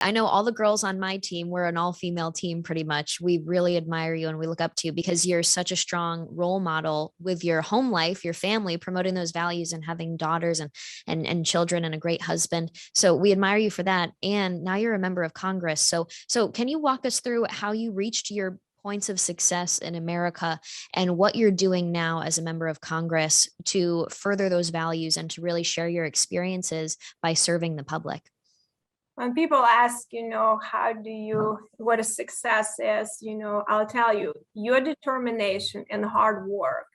I know all the girls on my team, we're an all-female team pretty much. We really admire you and we look up to you because you're such a strong role model with your home life, your family, promoting those values and having daughters and children and a great husband. So we admire you for that. And now you're a member of Congress. So can you walk us through how you reached your points of success in America and what you're doing now as a member of Congress to further those values and to really share your experiences by serving the public? When people ask, what a success is, I'll tell you, your determination and hard work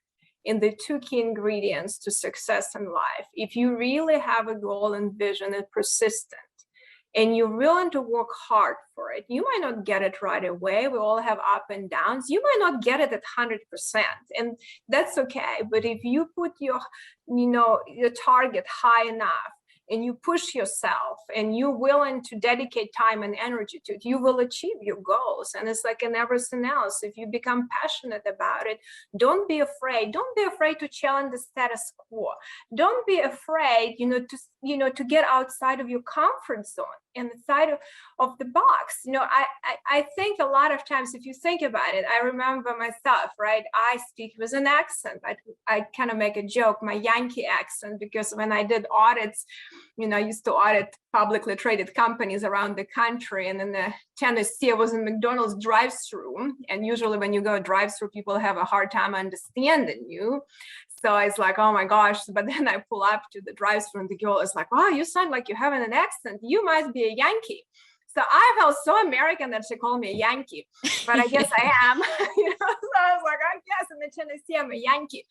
in the two key ingredients to success in life. If you really have a goal and vision and persistent, and you're willing to work hard for it, you might not get it right away. We all have up and downs. You might not get it at 100%, and that's okay. But if you put your target high enough, and you push yourself and you're willing to dedicate time and energy to it, you will achieve your goals. And it's like in everything else, if you become passionate about it, don't be afraid. Don't be afraid to challenge the status quo. Don't be afraid, to get outside of your comfort zone and the side of the box. I think a lot of times, if you think about it, I remember myself, right? I speak with an accent. I kind of make a joke, my Yankee accent, because when I did audits, I used to audit publicly traded companies around the country. And in the Tennessee, I was in McDonald's drive-through. And usually when you go drive-through, people have a hard time understanding you. So it's like, oh my gosh. But then I pull up to the drive-through and the girl is like, wow, you sound like you're having an accent. You must be a Yankee. So I felt so American that she called me a Yankee, but I guess I am, So I was like, I guess in the Tennessee, I'm a Yankee,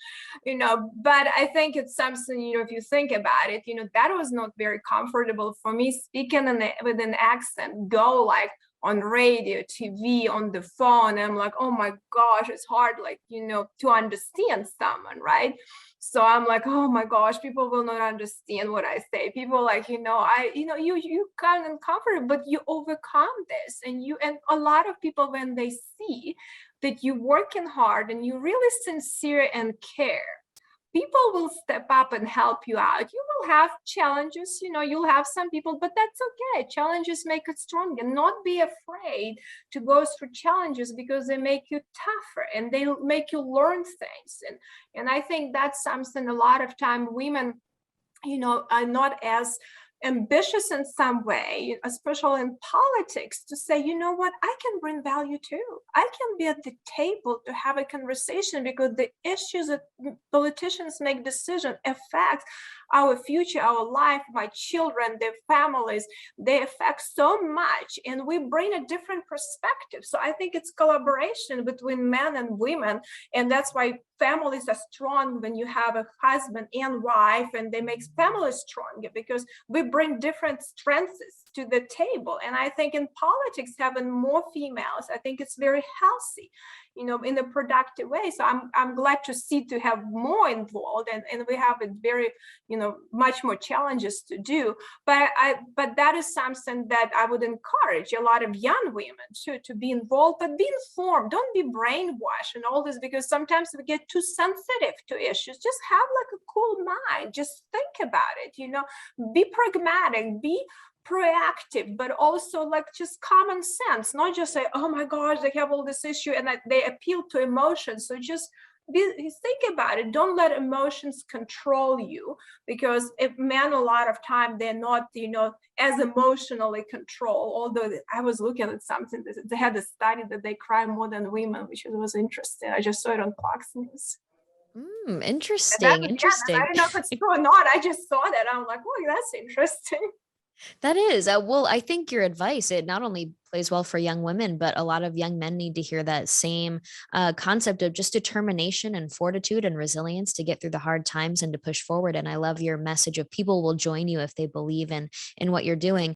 but I think it's something, if you think about it, that was not very comfortable for me speaking with an accent, go like on radio, TV, on the phone. I'm like, oh my gosh, it's hard, to understand someone, right? So I'm like, oh my gosh, people will not understand what I say. People like, you kind of uncomfortable, but you overcome this. And a lot of people, when they see that you're working hard and you're really sincere and care, people will step up and help you out. You will have challenges, you'll have some people, but that's okay. Challenges make us stronger. Not be afraid to go through challenges because they make you tougher and they make you learn things. And I think that's something a lot of time women, are not as ambitious in some way, especially in politics, to say, what, I can bring value too. I can be at the table to have a conversation because the issues that politicians make decisions affect our future, our life, my children, their families, they affect so much, and we bring a different perspective. So I think it's collaboration between men and women, and that's why families are strong when you have a husband and wife, and they make families stronger because we bring different strengths to the table. And I think in politics, having more females, I think it's very healthy, in a productive way. So I'm glad to see to have more involved, and we have a very, much more challenges to do. But that is something that I would encourage a lot of young women to be involved, but be informed. Don't be brainwashed and all this, because sometimes we get too sensitive to issues. Just have like a cool mind. Just think about it, be pragmatic, be proactive, but also like just common sense, not just say, oh my gosh, they have all this issue, and that they appeal to emotions. So just think about it. Don't let emotions control you, because men a lot of time they're not, as emotionally controlled. Although I was looking at something that they had a study that they cry more than women, which was interesting. I just saw it on Fox News. Interesting. Interesting. I don't know if it's true or not. I just saw that. I'm like, oh, that's interesting. That is, well, I think your advice, it not only plays well for young women, but a lot of young men need to hear that same concept of just determination and fortitude and resilience to get through the hard times and to push forward. And I love your message of people will join you if they believe in what you're doing.